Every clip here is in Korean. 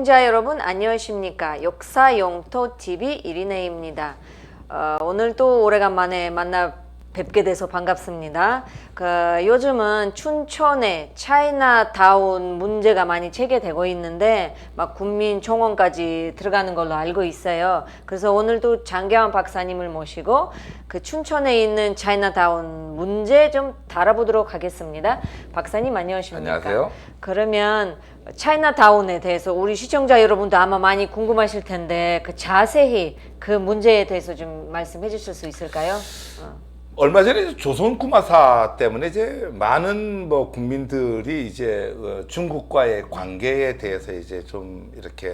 시청자 여러분 안녕하십니까. 역사영토TV 이리네입니다. 오늘 또 오래간만에 만나 뵙게 돼서 반갑습니다. 요즘은 춘천에 차이나타운 문제가 많이 제기되고 있는데 막 국민청원까지 들어가는 걸로 알고 있어요. 그래서 오늘도 장계환 박사님을 모시고 그 춘천에 있는 차이나타운 문제 좀 다뤄보도록 하겠습니다. 박사님 안녕하십니까? 안녕하세요. 그러면 차이나타운에 대해서 우리 시청자 여러분도 아마 많이 궁금하실 텐데 그 자세히 그 문제에 대해서 좀 말씀해 주실 수 있을까요? 얼마 전에 조선 구마사 때문에 이제 많은 국민들이 이제 중국과의 관계에 대해서 이제 좀 이렇게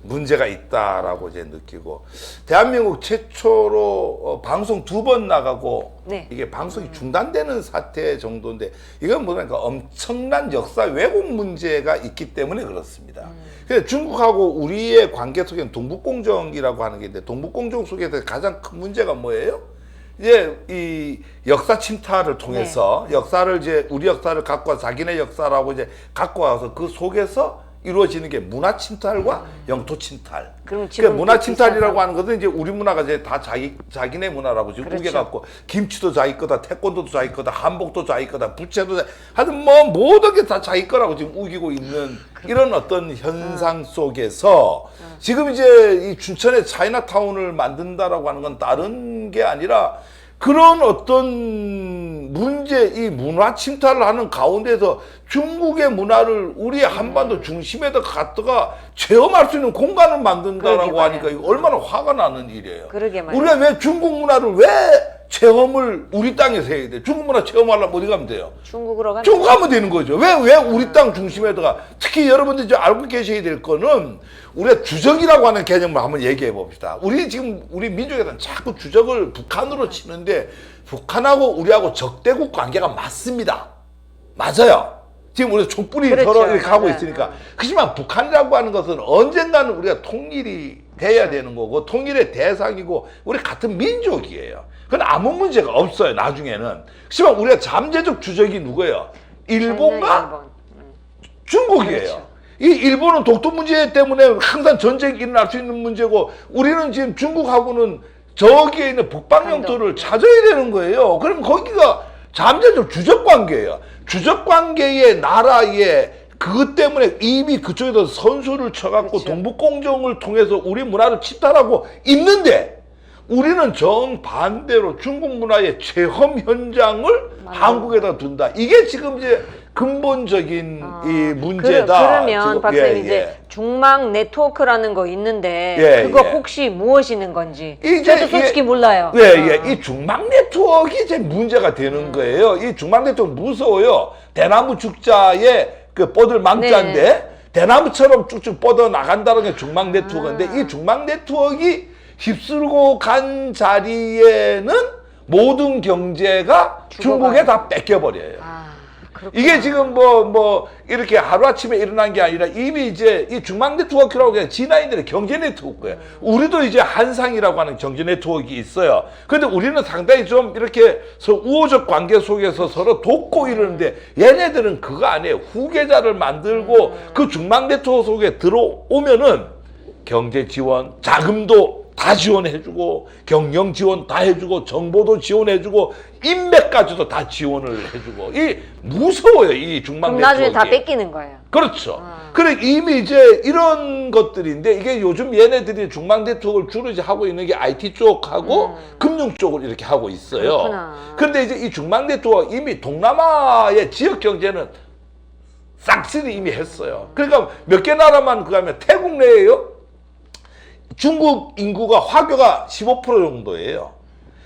문제가 있다라고 이제 느끼고, 대한민국 최초로 방송 2번 나가고 네. 이게 방송이 중단되는 사태 정도인데, 이건 뭐랄까 엄청난 역사 왜곡 문제가 있기 때문에 그렇습니다. 그래서 중국하고 우리의 관계 속에는 동북공정이라고 하는 게 있는데, 동북공정 속에서 가장 큰 문제가 뭐예요? 이제 이 역사 침탈을 통해서 네. 역사를 이제 우리 역사를 갖고 와서 자기네 역사라고 이제 갖고 와서 그 속에서 이루어지는 게 문화 침탈과 영토 침탈. 그럼 그러니까 문화 침탈이라고 하는 것은 이제 우리 문화가 이제 다 자기네 문화라고 지금 그렇죠. 우겨갖고, 김치도 자기 거다, 태권도도 자기 거다, 한복도 자기 거다, 부채도 하여튼 뭐 모든 게 다 자기 거라고 지금 우기고 있는 이런 어떤 현상 속에서 지금 이제 이 춘천에 차이나타운을 만든다라고 하는 건 다른 게 아니라, 그런 어떤 문제, 이 문화 침탈을 하는 가운데서 중국의 문화를 우리 한반도 중심에다 갖다가 체험할 수 있는 공간을 만든다라고 하니까 이거 얼마나 화가 나는 일이에요. 그러게 말이에요. 우리가 왜 중국 문화를 왜 체험을 우리 땅에서 해야 돼? 중국 문화 체험하려면 어디 가면 돼요? 중국으로 가면 중국 가면 되는 거죠. 왜 우리 땅 중심에다가, 특히 여러분들이 이제 알고 계셔야 될 거는, 우리가 주적이라고 하는 개념을 한번 얘기해 봅시다. 우리 민족에서는 자꾸 주적을 북한으로 치는데, 북한하고 우리하고 적대국 관계가 맞습니다. 맞아요. 지금 우리가 촛불이 그렇죠. 서로 이렇게 하고 네. 있으니까. 그렇지만 북한이라고 하는 것은 언젠가는 우리가 통일이 돼야 되는 거고, 통일의 대상이고, 우리 같은 민족이에요. 그건 아무 문제가 없어요, 나중에는. 그렇지만 우리가 잠재적 주적이 누구예요? 일본과 중국이에요. 그렇죠. 이 일본은 독도 문제 때문에 항상 전쟁이 일어날 수 있는 문제고, 우리는 지금 중국하고는 저기에 있는 북방 영토를 찾아야 되는 거예요. 그럼 거기가 잠재적 주적 관계예요. 주적 관계의 나라의 그것 때문에 이미 그쪽에서 선수를 쳐갖고 그렇죠. 동북공정을 통해서 우리 문화를 침탈하고 있는데, 우리는 정반대로 중국 문화의 체험 현장을 한국에다 둔다. 이게 지금 이제 근본적인 이 문제다. 그러면 박사님 이제 중망 네트워크라는 거 있는데 그거 혹시 무엇이는 건지 저도 솔직히 몰라요. 이 중망 네트워크가 이제 문제가 되는 거예요. 이 중망 네트워크 무서워요. 대나무 죽자의 그 뻗을 망자인데 대나무처럼 쭉쭉 뻗어 나간다는 게 중망 네트워크인데, 이 중망 네트워크가 휩쓸고 간 자리에는 모든 경제가 중국에 다 뺏겨버려요. 이게 지금 이렇게 하루아침에 일어난 게 아니라 이미 이제 이 중망 네트워크라고 그냥 지나인들의 경제 네트워크예요. 우리도 이제 한상이라고 하는 경제 네트워크가 있어요. 근데 우리는 상당히 좀 이렇게 우호적 관계 속에서 서로 돕고 이러는데, 얘네들은 그거 아니에요. 후계자를 만들고 그 중망 네트워크 속에 들어오면은 경제 지원, 자금도 다 지원해주고, 경영 지원 다 해주고, 정보도 지원해주고, 인맥까지도 다 지원을 해주고, 이 무서워요, 이 중망 네트워크. 그럼 나중에 다 뺏기는 거예요. 그렇죠. 그래 이미 이제 이런 것들인데, 이게 요즘 얘네들이 중망 네트워크를 주로 이제 하고 있는 게 IT 쪽하고 금융 쪽을 이렇게 하고 있어요. 그렇구나. 그런데 이제 이 중망 네트워크 이미 동남아의 지역 경제는 싹쓸이 이미 했어요. 그러니까 몇 개 나라만 그거 하면 태국 내에요. 중국 인구가 화교가 15% 정도예요.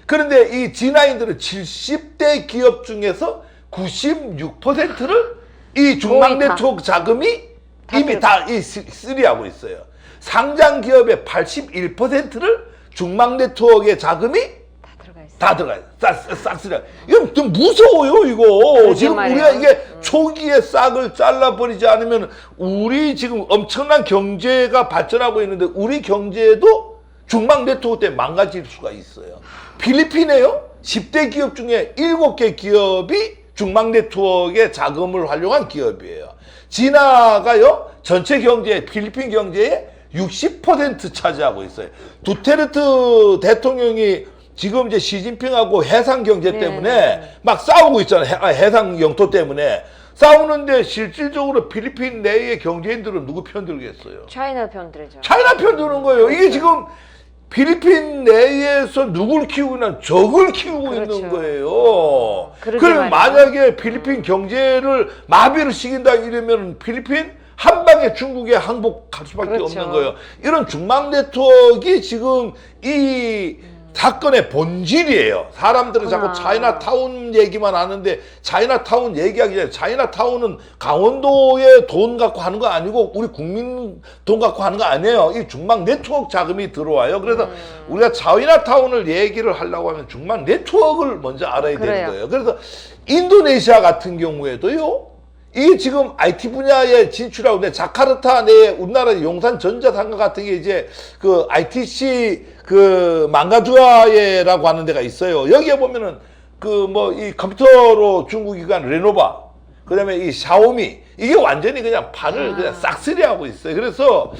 그런데 이 G9들은 70대 기업 중에서 96%를 이 중망 네트워크 자금이 이미 다 쓰리하고 있어요. 상장 기업의 81%를 중망 네트워크의 자금이 다 들어가요. 싹쓸이. 이건 좀 무서워요, 이거. 지금 말이에요. 우리가 이게 초기에 싹을 잘라버리지 않으면 우리 지금 엄청난 경제가 발전하고 있는데, 우리 경제도 중망 네트워크 때문에 망가질 수가 있어요. 필리핀에요? 10대 기업 중에 7개 기업이 중망 네트워크의 자금을 활용한 기업이에요. 진화가요? 전체 경제, 필리핀 경제의 60% 차지하고 있어요. 두테르트 대통령이 지금 이제 시진핑하고 해상 경제 때문에 막 싸우고 있잖아요. 해상 영토 때문에. 싸우는데 실질적으로 필리핀 내의 경제인들은 누구 편 들겠어요? 차이나 편들죠. 차이나 편 드는 거예요. 이게 지금 필리핀 내에서 누굴 키우고 있는 적을 키우고 있는 거예요. 그럼 만약에 필리핀 경제를 마비를 시킨다 이러면 필리핀 한 방에 중국에 항복할 수밖에 없는 거예요. 이런 중망 네트워크가 지금 이 사건의 본질이에요. 사람들은 자꾸 차이나타운 얘기만 하는데 차이나타운 얘기하기 전에 차이나타운은 강원도에 돈 갖고 하는 거 아니고 우리 국민 돈 갖고 하는 거 아니에요. 이 중망 네트워크 자금이 들어와요. 그래서 우리가 차이나타운을 얘기를 하려고 하면 중망 네트워크를 먼저 알아야 되는 거예요. 그래서 인도네시아 같은 경우에도요. 이 지금 IT 분야에 진출하고 있는데 자카르타 내에 우리나라 용산전자상가 같은 게 이제 그 ITC 그 망가주아예라고 하는 데가 있어요. 여기에 보면은 그 뭐 이 컴퓨터로 중국 기관 레노바 그다음에 이 샤오미 이게 완전히 그냥 판을 그냥 싹쓸이하고 있어요. 그래서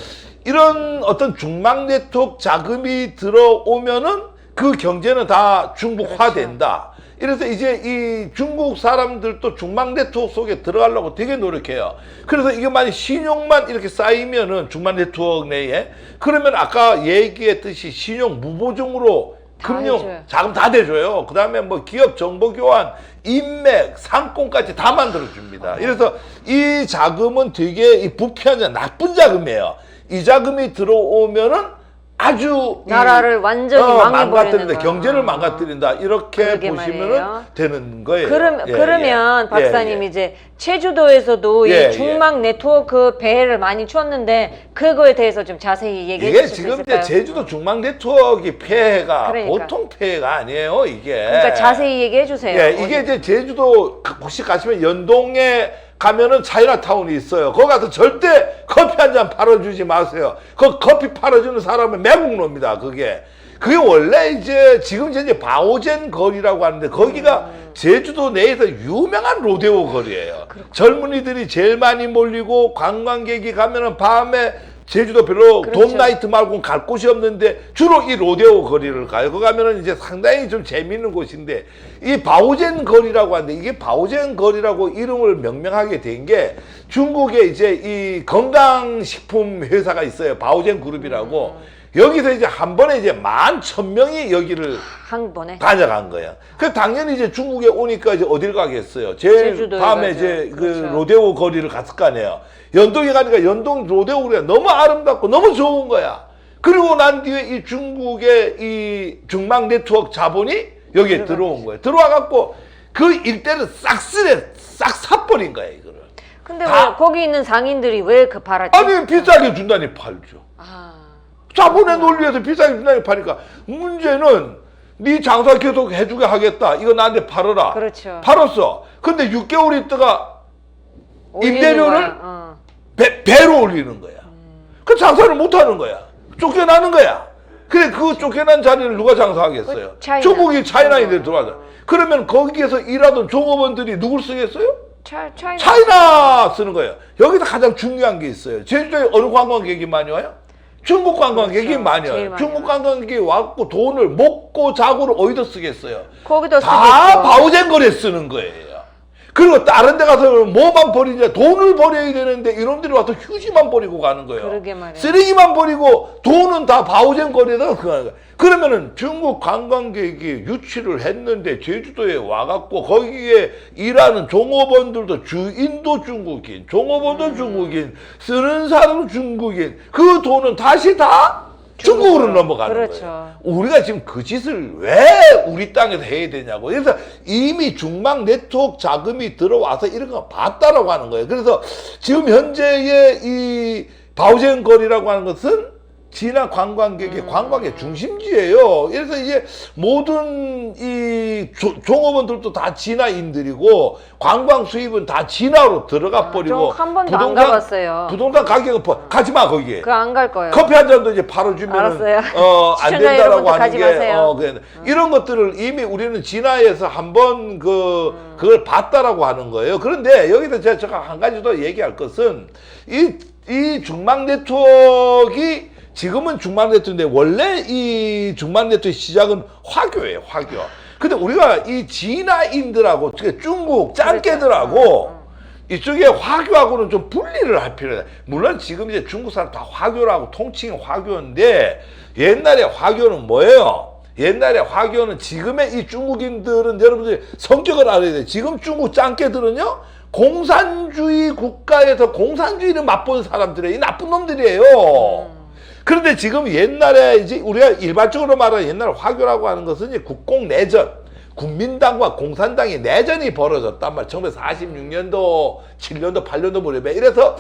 이런 어떤 중망 네트워크 자금이 들어오면은 그 경제는 다 중국화된다. 이래서 이제 이 중국 사람들도 중망 네트워크 속에 들어가려고 되게 노력해요. 그래서 이게 만약 신용만 이렇게 쌓이면은 중망 네트워크 내에 그러면 아까 얘기했듯이 신용 무보증으로 금융 자금 다 대줘요. 그 다음에 뭐 기업 정보 교환, 인맥, 상권까지 다 만들어줍니다. 그래서 이 자금은 되게 이 부패한 나쁜 자금이에요. 이 자금이 들어오면은 아주 나라를 완전히 망가뜨린다, 경제를 망가뜨린다 이렇게 보시면은 되는 거예요. 그러면 박사님 이제 제주도에서도 이 중망 네트워크 배를 많이 쳤는데 그거에 대해서 좀 자세히 얘기해 주실 수 있을까요? 이게 지금 제주도 중망 네트워크 폐해가 보통 폐해가 아니에요. 이게. 그러니까 자세히 얘기해 주세요. 예, 이게 이제 제주도 혹시 가시면 연동에 가면은 차이나타운이 있어요. 거기 가서 절대 커피 한 잔 팔아주지 마세요. 그 커피 팔아주는 사람은 매국노입니다. 그게 원래 이제 지금 이제 바오젠 거리라고 하는데 거기가 제주도 내에서 유명한 로데오 거리예요. 젊은이들이 제일 많이 몰리고 관광객이 가면은 밤에 제주도 별로 돔 나이트 말고는 갈 곳이 없는데 주로 이 로데오 거리를 가요. 거기 가면은 이제 상당히 좀 재미있는 곳인데 이 바오젠 거리라고 하는데 이게 바오젠 거리라고 이름을 명명하게 된 게 중국에 이제 이 건강식품 회사가 있어요. 바오젠 그룹이라고. 여기서 이제 한 번에 이제 11,000명이 여기를 한 번에 가져간 거야. 그 당연히 이제 중국에 오니까 이제 어딜 가겠어요. 제일 밤에 이제 그 로데오 거리를 갔을 거 아니에요. 연동에 가니까 연동 로데오 거리가 너무 아름답고 너무 좋은 거야. 그리고 난 뒤에 이 중국의 이 중망 네트워크 자본이 여기에 들어온 거예요. 들어와 갖고 그 일대를 싹 사버린 거야 이거를. 근데 왜 거기 있는 상인들이 왜 그 팔았지? 아니 비싸게 준다니 팔죠. 자본의 논리에서 비싸게 준다니 파니까 문제는 네 장사 계속 해주게 하겠다. 이거 나한테 팔아라. 그렇죠. 팔았어. 근데 6개월 있다가 임대료를 배로 올리는 거야. 그 장사를 못 하는 거야. 쫓겨나는 거야. 그래 그 쫓겨난 자리를 누가 장사하겠어요? 중국이 차이나인데 들어와서. 그러면 거기에서 일하던 종업원들이 누굴 쓰겠어요? 차이나 쓰는 거예요. 여기서 가장 중요한 게 있어요. 제주도에 어느 관광객이 많이 와요? 중국 관광객이 많이 와요. 중국 관광객이 와갖고 돈을 먹고 자고를 어디다 쓰겠어요? 거기다 다 바오젠 거리에 쓰는 거예요. 그리고 다른 데 가서 뭐만 버리냐 돈을 버려야 되는데 이놈들이 와서 휴지만 버리고 가는 거예요. 그러게 말이에요. 쓰레기만 버리고 돈은 다 바오젠 거리에다가 가는 거예요. 그러면은 중국 관광객이 유치를 했는데 제주도에 와갖고 거기에 일하는 종업원들도 주인도 중국인, 종업원도 중국인, 쓰는 사람도 중국인, 그 돈은 다시 다 중국으로 넘어가는 거예요. 우리가 지금 그 짓을 왜 우리 땅에서 해야 되냐고. 그래서 이미 중망 네트워크 자금이 들어와서 이런 거 봤다라고 하는 거예요. 그래서 지금 현재의 이 바오젠 거리라고 하는 것은 진화 관광객의 관광의 중심지예요. 그래서 이제 모든 이 종업원들도 다 진화인들이고 관광 수입은 다 진화로 들어가 버리고 한 번도 안 가봤어요. 부동산 가격은 가지 마 거기에. 그 안 갈 거예요. 커피 한 잔도 이제 팔아주면 안 된다라고 하는 게 이런 것들을 이미 우리는 진화에서 한번 그걸 봤다라고 하는 거예요. 그런데 여기서 제가 한 가지 더 얘기할 것은 이 이 중망 네트워크가 지금은 중망 네트워크인데 원래 이 중망 네트워크 시작은 화교예요, 화교. 근데 우리가 이 진화인들하고 중국 짱깨들하고 이쪽에 화교하고는 좀 분리를 할 필요가 있다. 물론 지금 이제 중국 사람 다 화교라고 통칭이 화교인데 옛날에 화교는 뭐예요? 옛날에 화교는 지금의 이 중국인들은 여러분들이 성격을 알아야 돼요. 지금 중국 짱깨들은요, 공산주의 국가에서 공산주의를 맛본 사람들이에요. 이 나쁜 놈들이에요. 그런데 지금 옛날에 이제 우리가 일반적으로 말하는 옛날 화교라고 하는 것은 이제 국공내전, 국민당과 공산당의 내전이 벌어졌단 말이에요. 1946년도, 7년도, 8년도 무렵에. 이래서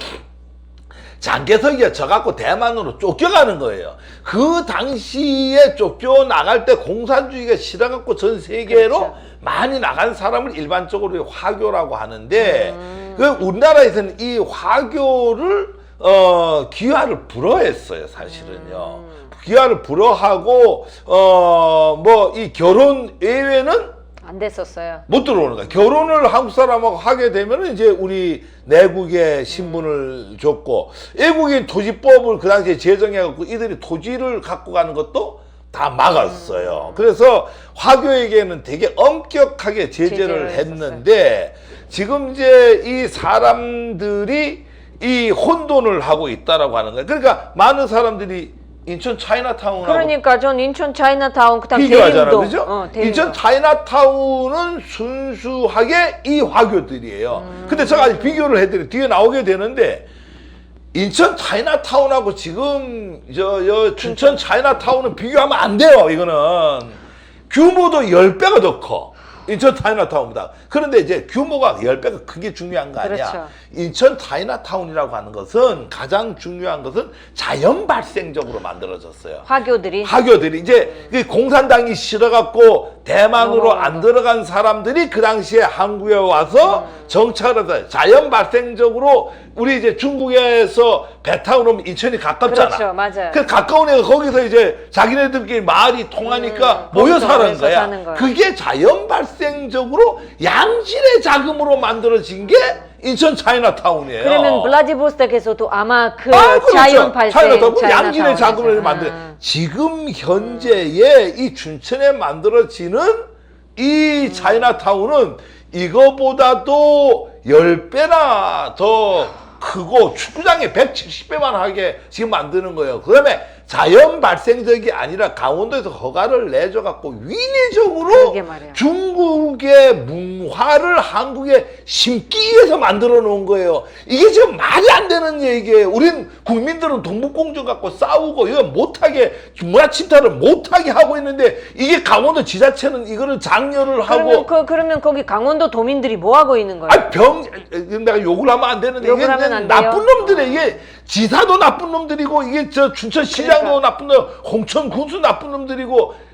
장개석이가 져갖고 대만으로 쫓겨가는 거예요. 그 당시에 쫓겨나갈 때 공산주의가 싫어갖고 전 세계로 그렇죠. 많이 나간 사람을 일반적으로 화교라고 하는데, 그 우리나라에서는 이 화교를 기화를 불허했어요, 사실은요. 기화를 불허하고 뭐 이 결혼 예외는 안 됐었어요. 못 들어오는 거야. 결혼을 한국 사람하고 하게 되면은 이제 우리 내국에 신분을 줬고, 외국인 토지법을 그 당시에 제정해갖고 이들이 토지를 갖고 가는 것도 다 막았어요. 그래서 화교에게는 되게 엄격하게 제재를 했는데, 지금 이제 이 사람들이 이 혼돈을 하고 있다라고 하는 거예요. 그러니까 많은 사람들이 인천 차이나타운하고 그러니까 전 인천 차이나타운 그다음 비교하잖아, 대림동. 그죠? 대림동. 인천 차이나타운은 순수하게 이 화교들이에요. 근데 제가 아직 비교를 해드려 뒤에 나오게 되는데, 인천 차이나타운하고 지금 춘천 차이나타운은 비교하면 안 돼요. 이거는 규모도 10배가 더 커. 인천 차이나타운보다. 그런데 이제 규모가 10배가 크게 중요한 거 아니야. 그렇죠. 인천 차이나타운이라고 하는 것은 가장 중요한 것은 자연 발생적으로 만들어졌어요. 화교들이. 화교들이 이제 그 공산당이 싫어갖고 대만으로 안 들어간 사람들이 그 당시에 한국에 와서 정착을 해서 자연 발생적으로 우리 이제 중국에서 배 타고 오면 인천이 가깝잖아. 그렇죠, 맞아요. 그 가까운 애가 거기서 이제 자기네들끼리 말이 통하니까 모여 거기서 사는 모여서 거야. 사는 거야. 그게 자연 발생적으로 양질의 자금으로 만들어진 게 인천 차이나타운이에요. 그러면 블라디보스톡에서도 아마 그 그렇죠. 자연 발생 차이나타운 양질의 자금을 아. 만들. 지금 현재의 이 춘천에 만들어지는 이 차이나타운은 이거보다도 10배나 더 크고 축구장에 170배만 하게 지금 만드는 거예요. 그 다음에 자연 발생적이 아니라 강원도에서 허가를 내줘갖고 위내적으로 그러게 말이에요. 중국의 문화를 한국에 심기 위해서 만들어 놓은 거예요. 이게 지금 말이 안 되는 얘기예요. 우린 국민들은 동북공정 갖고 싸우고 이거 못하게 문화 침탈을 못하게 하고 있는데, 이게 강원도 지자체는 이거를 장려를 하고. 그러면 거기 강원도 도민들이 뭐 하고 있는 거예요? 내가 욕을 하면 안 되는데, 욕을 이게 하면 안 나쁜 돼요? 놈들이에요. 이게 지사도 나쁜 놈들이고, 이게 저 춘천시장도 그러니까. 나쁜 놈, 홍천 군수 나쁜 놈들이고,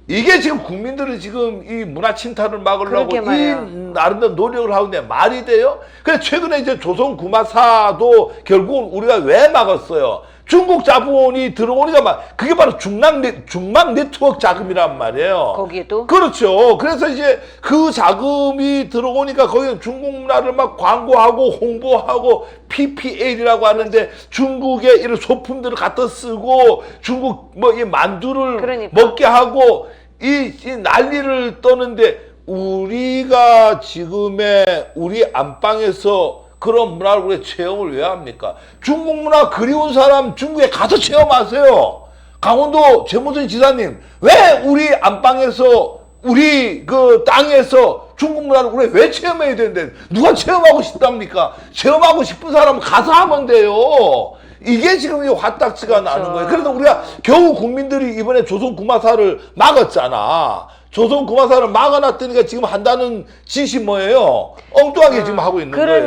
이게 지금 국민들은 지금 이 문화 침탈을 막으려고 그러게 이 말이에요. 나름대로 노력을 하는데 말이 돼요? 그래서 최근에 이제 조선 구마사도 결국은 우리가 왜 막았어요? 중국 자본이 들어오니까 그게 바로 중망 네트워크 자금이란 말이에요. 거기에도? 그렇죠. 그래서 이제 그 자금이 들어오니까 거기는 중국 문화를 막 광고하고 홍보하고 PPL이라고 하는데 중국의 이런 소품들을 갖다 쓰고 중국 뭐 이 만두를 그러니까. 먹게 하고 이 난리를 떠는데, 우리가 지금의 우리 안방에서 그런 문화를 우리 체험을 왜 합니까? 중국 문화 그리운 사람 중국에 가서 체험하세요. 강원도 최문순 지사님, 왜 우리 안방에서 우리 그 땅에서 중국 문화를 우리 왜 체험해야 되는데, 누가 체험하고 싶답니까? 체험하고 싶은 사람은 가서 하면 돼요. 이게 지금 이 화딱지가 그렇죠. 나는 거예요. 그래서 우리가 겨우 국민들이 이번에 조선 구마사를 막았잖아. 조선 구마사를 막아놨더니까 지금 한다는 짓이 뭐예요? 엉뚱하게 지금 하고 있는 거예요.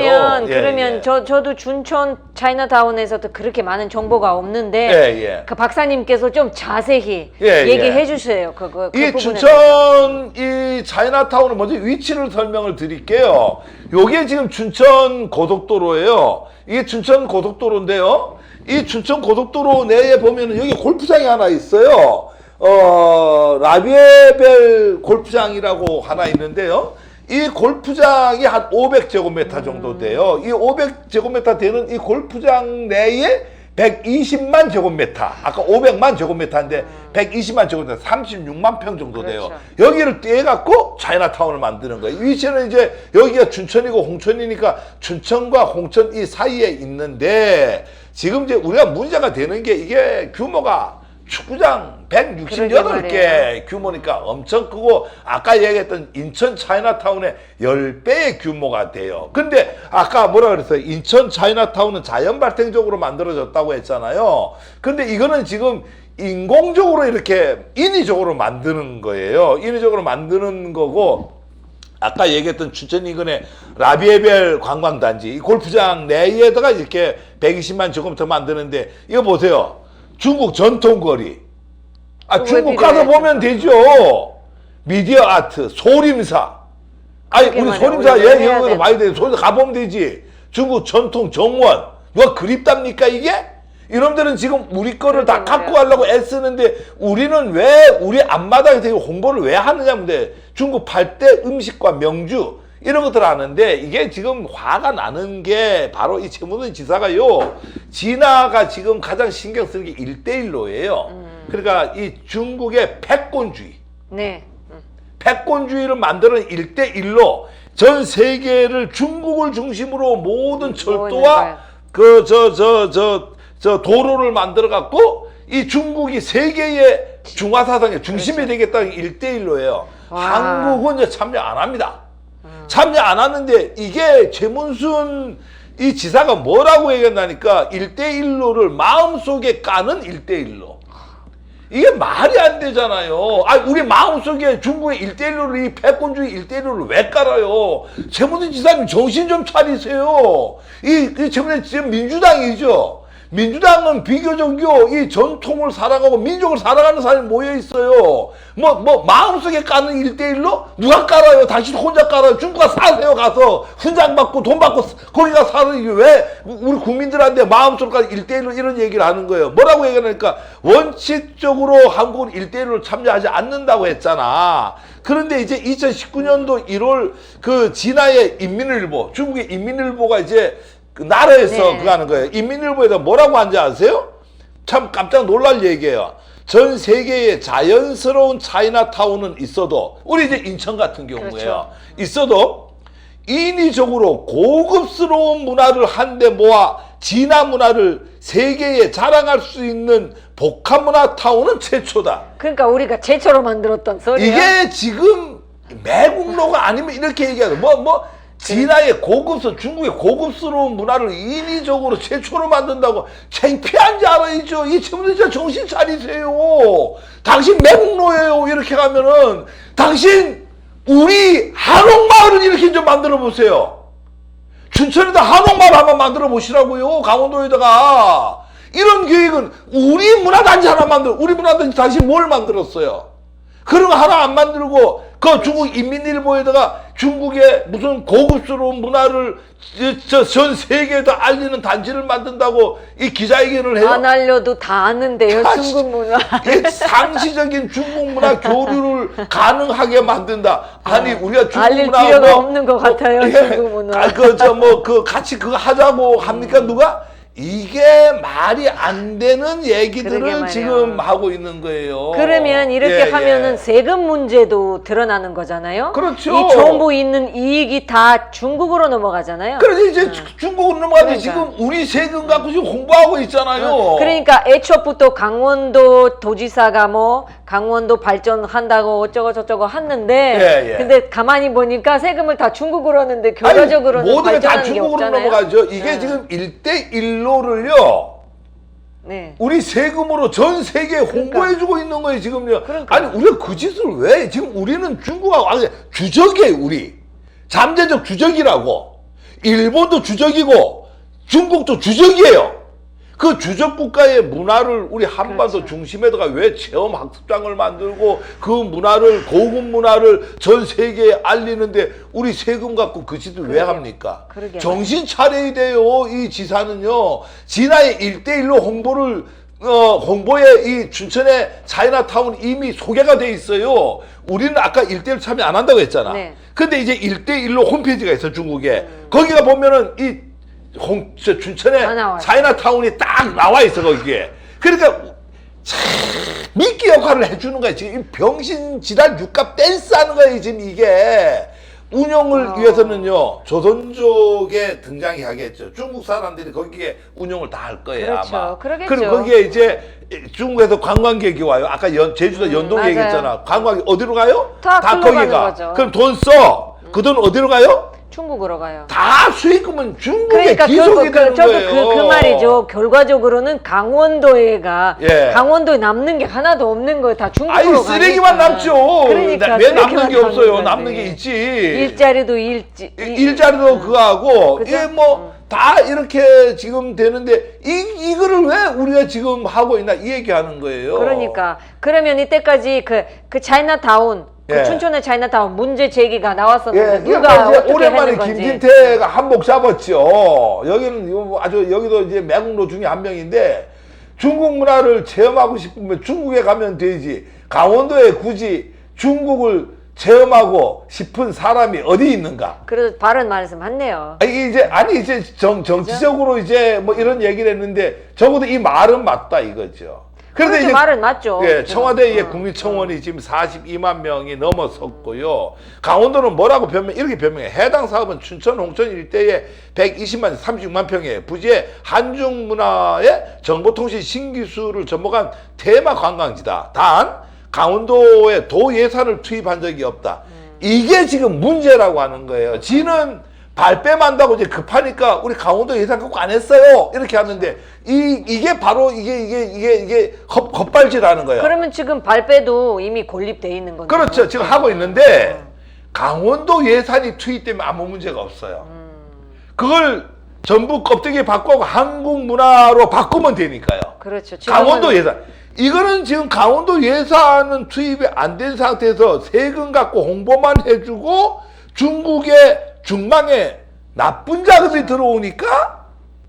그러면 예. 저도 춘천 차이나타운에서도 그렇게 많은 정보가 없는데 예. 그 박사님께서 좀 자세히 예. 얘기해 주세요. 그 이 부분에 춘천 이 차이나타운은 먼저 위치를 설명을 드릴게요. 요게 지금 춘천 고속도로예요. 이게 춘천 고속도로인데요. 이 춘천 고속도로 내에 보면은 여기 골프장이 하나 있어요. 라비에벨 골프장이라고 하나 있는데요. 이 골프장이 한 500제곱미터 정도 돼요. 이 500제곱미터 되는 이 골프장 내에 120만 제곱미터, 아까 500만 제곱미터인데 120만 제곱미터, 36만 평 정도 돼요. 그렇죠. 여기를 떼갖고 차이나타운을 만드는 거예요. 위치는 이제 여기가 춘천이고 홍천이니까 춘천과 홍천 이 사이에 있는데 지금 이제 우리가 문제가 되는 게 이게 규모가 축구장 168개 규모니까 엄청 크고 아까 얘기했던 인천 차이나타운의 10배의 규모가 돼요. 근데 아까 뭐라 그랬어요? 인천 차이나타운은 자연 발생적으로 만들어졌다고 했잖아요. 근데 이거는 지금 인공적으로 이렇게 인위적으로 만드는 거예요. 인위적으로 만드는 거고 아까 얘기했던 춘천 인근의 라비에벨 관광단지 이 골프장 내에다가 이렇게 120만 제곱미터 만드는데 이거 보세요. 중국 전통거리. 중국 가서 보면 되죠. 미디어 아트, 소림사. 아니, 우리 소림사 여기서 봐야 돼. 소림사 가보면 되지. 중국 전통 정원. 누가 그립답니까, 이게? 이놈들은 지금 우리 거를 다 갖고 가려고 애쓰는데 우리는 왜 우리 앞마당에서 홍보를 왜 하느냐인데 중국 8대 음식과 명주 이런 것들 아는데 이게 지금 화가 나는 게 바로 이 최문순 지사가요. 진화가 지금 가장 신경 쓰는 게 1대1로예요. 그러니까 이 중국의 패권주의. 네. 패권주의를 만드는 1대1로 전 세계를 중국을 중심으로 모든 철도와 도로를 만들어 갖고 이 중국이 세계의 중화사상의 중심이 되겠다는 1대1로예요. 한국은 이제 참여 안 합니다. 참여 안 하는데 이게 최문순 이 지사가 뭐라고 얘기한다니까 1대1로를 마음속에 까는 1대1로. 이게 말이 안 되잖아요. 우리 마음속에 중국의 1대1로를 이 패권주의 1대1로를 왜 깔아요? 최문순 지사님 정신 좀 차리세요. 이 최문순 지금 민주당이죠. 민주당은 비교적이요, 이 전통을 사랑하고 민족을 사랑하는 사람이 모여 있어요. 마음속에 까는 1대1로? 누가 깔아요? 당신 혼자 깔아요. 중국가 사세요, 가서. 훈장 받고 돈 받고 거기가 사는 이게 왜 우리 국민들한테 마음속으로 1대1로 이런 얘기를 하는 거예요. 뭐라고 얘기하니까 원칙적으로 한국은 1대1로 참여하지 않는다고 했잖아. 그런데 이제 2019년도 1월 그 진화의 인민일보, 중국의 인민일보가 이제 그 나라에서 그거 하는 거예요. 인민일보에다 뭐라고 한지 아세요? 참 깜짝 놀랄 얘기예요. 전 세계에 자연스러운 차이나타운은 있어도 우리 이제 인천 같은 경우에요. 있어도 인위적으로 고급스러운 문화를 한데 모아 진화 문화를 세계에 자랑할 수 있는 복합문화타운은 최초다. 그러니까 우리가 최초로 만들었던 소리야. 이게 지금 매국노가 아니면 이렇게 얘기하죠. 진화의 중국의 고급스러운 문화를 인위적으로 최초로 만든다고 창피한지 알아야죠. 이 친구들 진짜 정신 차리세요. 당신 매국노예요. 이렇게 가면은 당신 우리 한옥마을은 이렇게 좀 만들어 보세요. 춘천에다 한옥마을 한번 만들어 보시라고요. 강원도에다가. 이런 계획은 우리 문화단지 하나 우리 문화단지 당신 뭘 만들었어요? 그런 거 하나 안 만들고 그 중국 인민일보에다가 중국의 무슨 고급스러운 문화를 전 세계에다 알리는 단지를 만든다고 이 기자회견을 해요. 안 알려도 다 아는데요, 중국 문화. 상시적인 중국 문화 교류를 가능하게 만든다. 아니 우리가 중국 알릴 문화 필요가 없는 것 같아요, 중국 문화. 같이 그거 하자고 합니까 누가? 이게 말이 안 되는 얘기들을 지금 하고 있는 거예요. 그러면 이렇게 하면은 세금 문제도 드러나는 거잖아요. 그렇죠. 이 정부 있는 이익이 다 중국으로 넘어가잖아요. 그래서 이제 중국으로 넘어가는데 지금 우리 세금 갖고 지금 홍보하고 있잖아요. 그러니까 애초부터 강원도 도지사가 강원도 발전한다고 어쩌고 저쩌고 했는데 근데 가만히 보니까 세금을 다 중국으로 하는데 결과적으로는 모든 게 다 발전하는 게 중국으로 없잖아요. 넘어가죠. 이게 지금 1대1로를요. 우리 세금으로 전 세계에 홍보해주고 있는 거예요, 지금요. 아니, 우리가 그 짓을 왜? 지금 우리는 중국하고 주적이에요, 우리. 잠재적 주적이라고. 일본도 주적이고, 중국도 주적이에요. 그 주적 국가의 문화를 우리 한반도 중심에다가 왜 체험 학습장을 만들고 그 문화를, 고급 문화를 전 세계에 알리는데 우리 세금 갖고 그 짓을 왜 합니까? 정신 차려야 돼요, 이 지사는요. 진화의 1대1로 홍보를 홍보에 이 춘천의 차이나타운 이미 소개가 돼 있어요. 우리는 아까 1대1 참여 안 한다고 했잖아. 네. 근데 이제 1대1로 홈페이지가 있어, 중국에. 거기가 보면은 춘천의 다 나와요. 차이나타운이 딱 나와 있어, 거기에. 그러니까 참 미끼 역할을 해주는 거야. 지금 이 병신지랄 육갑 댄스 하는 거야, 지금 이게. 운영을 위해서는요, 조선족에 등장해야겠죠. 중국 사람들이 거기에 운영을 다 할 거예요, 그렇죠. 아마. 그러겠죠. 그럼 거기에 이제 중국에서 관광객이 와요. 아까 제주도 연동 맞아요. 얘기했잖아. 관광객 어디로 가요? 다 글로 거기 가는 가. 거죠. 그럼 돈 써. 그 돈 어디로 가요? 중국으로 가요. 다 수익금은 중국에 그러니까 기속이 되는 저도 거예요. 그 말이죠. 결과적으로는 강원도에가 예. 강원도에 남는 게 하나도 없는 거예요. 다 중국으로 아니 가니까. 쓰레기만 남죠. 그러니까 왜 남는 게 쓰레기만 없어요? 남는 남는 거지. 게 있지. 일자리도 일자리도 그거 하고 그죠? 이게 뭐 다 이렇게 지금 되는데 이거를 왜 우리가 지금 하고 있나 이 얘기하는 거예요. 그러니까 그러면 이때까지 그 차이나타운 그 예. 춘천의 차이나타운 문제 제기가 나왔었는데 예, 누가 그러니까 이제 어떻게 오랜만에 하는 건지. 김진태가 한몫 잡았죠. 여기는 이거 뭐 아주 여기도 이제 매국노 중에 한 명인데 중국 문화를 체험하고 싶으면 중국에 가면 되지. 강원도에 굳이 중국을 체험하고 싶은 사람이 어디 있는가? 그래도 바른 말씀 했네요. 이게 이제 정치적으로 이제 뭐 이런 얘기를 했는데 적어도 이 말은 맞다 이거죠. 그런데 그렇죠, 말은 맞죠. 예, 청와대의 국민청원이 지금 42만 명이 넘어섰고요. 강원도는 뭐라고 이렇게 변명해. 해당 사업은 춘천, 홍천 일대에 120만, 36만 평이에요. 부지의 한중 문화의 정보통신 신기술을 접목한 테마 관광지다. 단 강원도에 도 예산을 투입한 적이 없다. 이게 지금 문제라고 하는 거예요. 지는 발뺌한다고 이제 급하니까 우리 강원도 예산 갖고 안 했어요. 이렇게 하는데 이게 바로 이게 헛발질하는 거예요. 그러면 지금 발빼도 이미 건립돼 있는 건데. 그렇죠. 지금 하고 있는데 강원도 예산이 투입되면 아무 문제가 없어요. 그걸 전부 껍데기 바꾸고 한국 문화로 바꾸면 되니까요. 그렇죠. 강원도 예산. 이거는 지금 강원도 예산은 투입이 안 된 상태에서 세금 갖고 홍보만 해주고 중국의 중망에 나쁜 자금이 들어오니까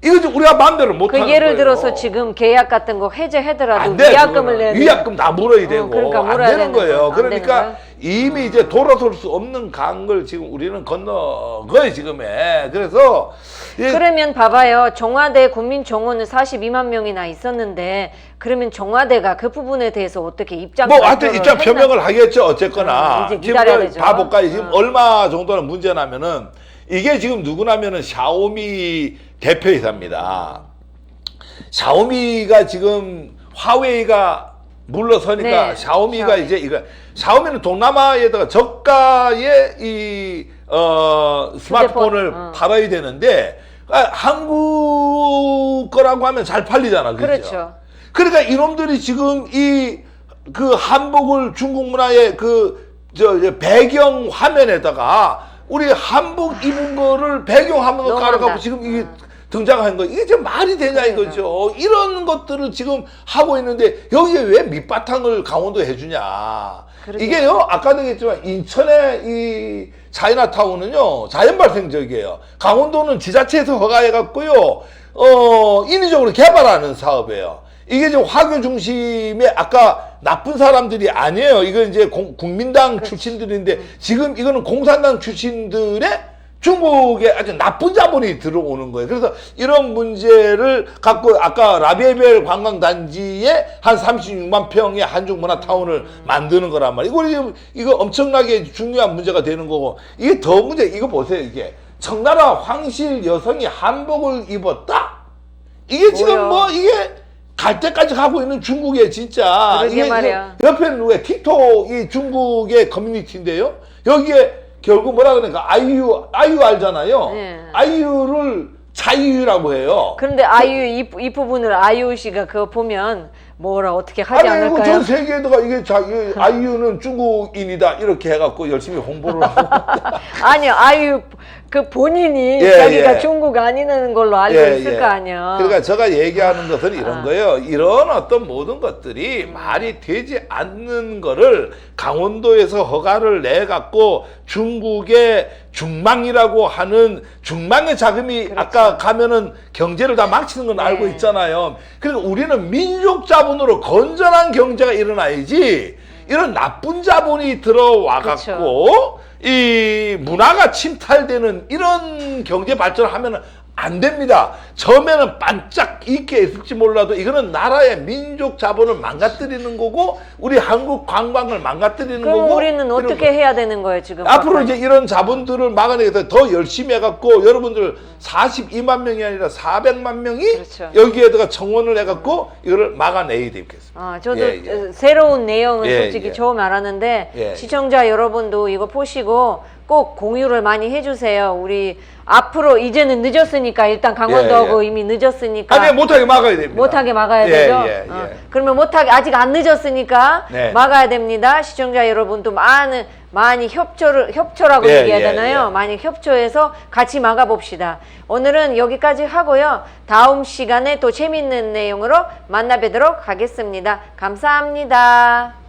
이거 지금 우리가 마음대로 못하는 거예요. 예를 들어서 지금 계약 같은 거 해제하더라도 안 돼, 위약금을 내야 위약금 다 물어야 되고 그러니까 안 물어야 되는 되는 거예요. 안 그러니까 되는 이미 이제 돌아설 수 없는 강을 지금 우리는 건너 거예요 지금에. 그래서 그러면 봐봐요. 청와대 국민정원은 42만 명이나 있었는데 그러면 청와대가 그 부분에 대해서 어떻게 입장 뭐 하여튼 발표를 입장 했나? 표명을 하겠죠. 어쨌거나 이제 기다려야 지금 되죠. 봐볼까요? 지금 얼마 정도는 문제냐면은 이게 지금 누구냐면은 샤오미 대표이사입니다. 샤오미가 지금 화웨이가 물러서니까 네, 샤오미가 샤오미. 이제 이거 샤오미는 동남아에다가 저가의 이 스마트폰을 휴대폰, 팔아야 되는데 한국 거라고 하면 잘 팔리잖아, 그죠? 그렇죠. 그러니까 이놈들이 지금 그 한복을 중국 문화의 배경 화면에다가 우리 한복 입은 거를 배경 화면으로 너무한다. 깔아가지고 지금 이게 등장한 거 이게 지금 말이 되냐 그러니까. 이거죠. 이런 것들을 지금 하고 있는데 여기에 왜 밑바탕을 강원도에 해주냐. 그러게요. 이게요 아까도 얘기했지만 인천의 이 차이나타운은요 자연 발생적이에요. 강원도는 지자체에서 허가해갖고요 인위적으로 개발하는 사업이에요. 이게 지금 화교 중심의 아까 나쁜 사람들이 아니에요. 이거 이제 국민당 출신들인데 지금 이거는 공산당 출신들의 중국에 아주 나쁜 자본이 들어오는 거예요. 그래서 이런 문제를 갖고 아까 라비에벨 관광단지에 한 36만 평의 한중 문화타운을 만드는 거란 말이에요. 이거 엄청나게 중요한 문제가 되는 거고 이게 더 문제 이거 보세요. 이게 청나라 황실 여성이 한복을 입었다? 이게 지금 뭐요? 뭐 이게 갈 때까지 가고 있는 중국에 진짜 그러게 이게 말이야. 옆에는 왜 틱톡이 중국의 커뮤니티인데요. 여기에 결국 뭐라 그러니까 아이유 알잖아요. 네. 아이유를 자유라고 해요. 그런데 아이유 이 부분을 아이유 씨가 그거 보면 뭐라 어떻게 하지 아니 이거 않을까요? 전 세계에다가 이게 자기 아이유는 중국인이다 이렇게 해갖고 열심히 홍보를 하고 아니요, 아유, 그 본인이 예, 자기가 예. 중국 아니는 걸로 알고 있을 거 아니야. 그러니까 제가 얘기하는 것은 이런 거예요. 이런 어떤 모든 것들이 말이 되지 않는 거를 강원도에서 허가를 내 갖고 중국의 중망이라고 하는 중망의 자금이 그렇죠. 아까 가면은 경제를 다 망치는 건 알고 네. 있잖아요. 그러니까 우리는 민족 자본으로 건전한 경제가 일어나야지 이런 나쁜 자본이 들어와 그렇죠. 갖고 이 문화가 침탈되는 이런 경제 발전을 하면은 안 됩니다. 처음에는 반짝 있게 있을지 몰라도 이거는 나라의 민족 자본을 망가뜨리는 거고 우리 한국 관광을 망가뜨리는 그럼 거고 우리는 이런 어떻게 해야 되는 거예요, 지금? 앞으로 이제 이런 자본들을 막아내기 위해서 더 열심히 해갖고 여러분들 42만 명이 아니라 400만 명이 그렇죠. 여기에다가 청원을 해갖고 이거를 막아내야 되겠습니다. 저도 예, 예. 새로운 내용은 예, 솔직히 예. 처음 알았는데 예, 시청자 여러분도 이거 보시고 꼭 공유를 많이 해주세요. 우리 앞으로 이제는 늦었으니까 일단 강원도하고 예, 예. 이미 늦었으니까 아니 못하게 막아야 됩니다. 못하게 막아야 예, 되죠. 예, 예. 그러면 못하게 아직 안 늦었으니까 네. 막아야 됩니다. 시청자 여러분도 많이 협조라고 예, 얘기해야 예, 되나요? 예. 많이 협조해서 같이 막아봅시다. 오늘은 여기까지 하고요. 다음 시간에 또 재밌는 내용으로 만나 뵙도록 하겠습니다. 감사합니다.